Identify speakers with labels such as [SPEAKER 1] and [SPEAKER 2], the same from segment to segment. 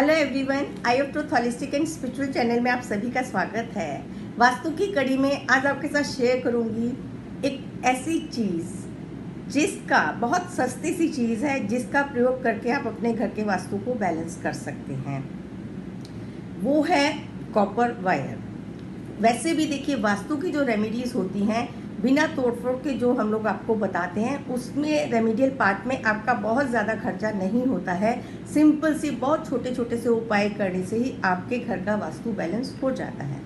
[SPEAKER 1] Hello everyone, I of truth holistic and spiritual channel में आप सभी का स्वागत है। वास्तु की कड़ी में आज आपके साथ शेयर करूंगी एक ऐसी चीज़ जिसका बहुत सस्ती सी चीज़ है, जिसका प्रयोग करके आप अपने घर के वास्तु को बैलेंस कर सकते हैं। वो है कॉपर वायर। वैसे भी देखिए, वास्तु की जो रेमेडीज़ होती हैं बिना तोड़फोड़ के जो हम लोग आपको बताते हैं, उसमें रेमेडियल पार्ट में आपका बहुत ज़्यादा खर्चा नहीं होता है। सिंपल सी बहुत छोटे छोटे से उपाय करने से ही आपके घर का वास्तु बैलेंस हो जाता है।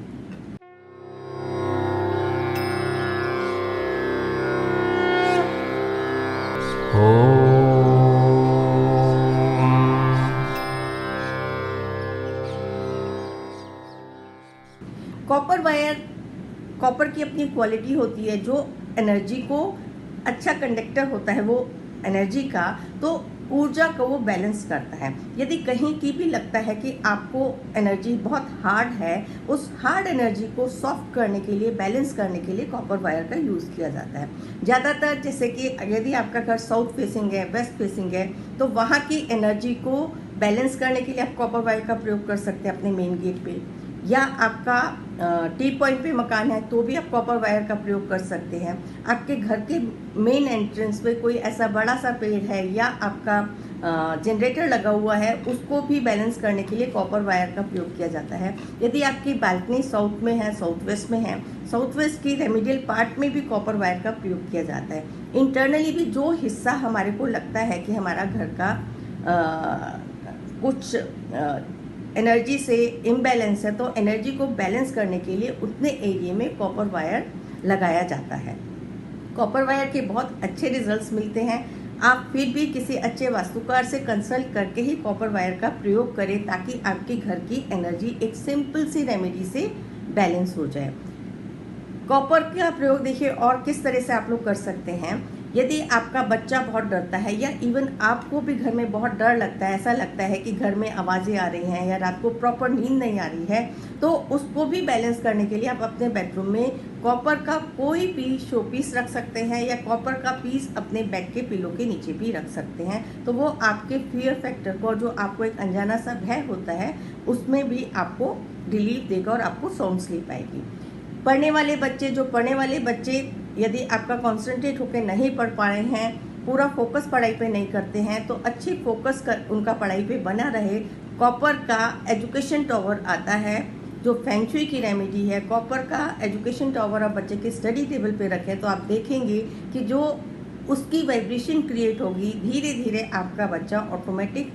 [SPEAKER 1] कॉपर वायर, कॉपर की अपनी क्वालिटी होती है जो एनर्जी को अच्छा कंडक्टर होता है, वो एनर्जी का, तो ऊर्जा को वो बैलेंस करता है। यदि कहीं की भी लगता है कि आपको एनर्जी बहुत हार्ड है, उस हार्ड एनर्जी को सॉफ्ट करने के लिए, बैलेंस करने के लिए कॉपर वायर का यूज़ किया जाता है। ज़्यादातर जैसे कि यदि आपका घर साउथ फेसिंग है, वेस्ट फेसिंग है, तो वहाँ की एनर्जी को बैलेंस करने के लिए आप कॉपर वायर का प्रयोग कर सकते हैं अपने मेन गेट पे, या आपका टी पॉइंट पे मकान है तो भी आप कॉपर वायर का प्रयोग कर सकते हैं। आपके घर के मेन एंट्रेंस पे कोई ऐसा बड़ा सा पेड़ है या आपका जनरेटर लगा हुआ है, उसको भी बैलेंस करने के लिए कॉपर वायर का प्रयोग किया जाता है। यदि आपकी बालकनी साउथ में है, साउथ वेस्ट में है, साउथ वेस्ट की रेमेडियल पार्ट में भी कॉपर वायर का प्रयोग किया जाता है। इंटरनली भी जो हिस्सा हमारे को लगता है कि हमारा घर का कुछ एनर्जी से इम्बैलेंस है, तो एनर्जी को बैलेंस करने के लिए उतने एरिया में कॉपर वायर लगाया जाता है। कॉपर वायर के बहुत अच्छे रिजल्ट्स मिलते हैं। आप फिर भी किसी अच्छे वास्तुकार से कंसल्ट करके ही कॉपर वायर का प्रयोग करें, ताकि आपके घर की एनर्जी एक सिंपल सी रेमेडी से बैलेंस हो जाए। कॉपर का प्रयोग देखिए और किस तरह से आप लोग कर सकते हैं। यदि आपका बच्चा बहुत डरता है, या इवन आपको भी घर में बहुत डर लगता है, ऐसा लगता है कि घर में आवाज़ें आ रही हैं या रात को प्रॉपर नींद नहीं आ रही है, तो उसको भी बैलेंस करने के लिए आप अपने बेडरूम में कॉपर का कोई भी शो पीस रख सकते हैं, या कॉपर का पीस अपने बेड के पिलो के नीचे भी रख सकते हैं। तो वो आपके फियर फैक्टर को, जो आपको एक अनजाना सा भय होता है, उसमें भी आपको रिलीफ देगा और आपको साउंड स्लीप आएगी। पढ़ने वाले बच्चे यदि आपका कॉन्सेंट्रेट होकर नहीं पढ़ पा रहे हैं, पूरा फोकस पढ़ाई पे नहीं करते हैं, तो अच्छी फोकस कर उनका पढ़ाई पे बना रहे, कॉपर का एजुकेशन टॉवर आता है जो फेंग शुई की रेमेडी है। कॉपर का एजुकेशन टॉवर आप बच्चे के स्टडी टेबल पे रखें तो आप देखेंगे कि जो उसकी वाइब्रेशन क्रिएट होगी, धीरे धीरे आपका बच्चा ऑटोमेटिक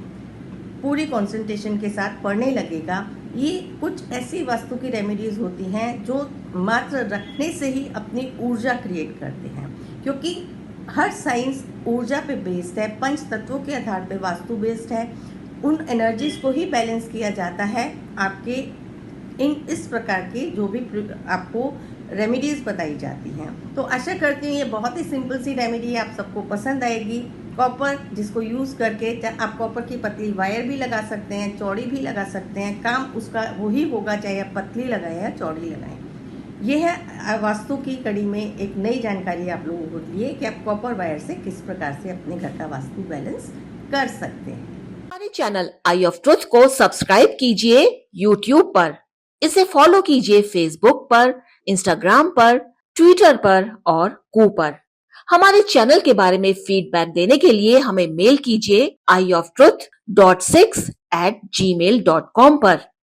[SPEAKER 1] पूरी कंसंट्रेशन के साथ पढ़ने लगेगा। ये कुछ ऐसी वास्तु की रेमेडीज होती हैं जो मात्र रखने से ही अपनी ऊर्जा क्रिएट करते हैं, क्योंकि हर साइंस ऊर्जा पे बेस्ड है, पंच तत्वों के आधार पे वास्तु बेस्ड है। उन एनर्जीज को ही बैलेंस किया जाता है आपके इस प्रकार के जो भी आपको रेमेडीज बताई जाती हैं। तो आशा करती हूँ ये बहुत ही सिंपल सी रेमेडी आप सबको पसंद आएगी। कॉपर जिसको यूज़ करके आप कॉपर की पतली वायर भी लगा सकते हैं, चौड़ी भी लगा सकते हैं, काम उसका वही होगा चाहे आप पतली लगाएं या चौड़ी लगाएं। ये है वास्तु की कड़ी में एक नई जानकारी आप लोगों को दी है कि आप कॉपर वायर से किस प्रकार से अपने घर का वास्तु बैलेंस कर सकते हैं।
[SPEAKER 2] हमारे चैनल आई ऑफ ट्रुथ को सब्सक्राइब कीजिए YouTube पर, इसे फॉलो कीजिए Facebook पर, Instagram पर, Twitter पर और कू पर। हमारे चैनल के बारे में फीडबैक देने के लिए हमें मेल कीजिए ioftruth.6@gmail.com पर।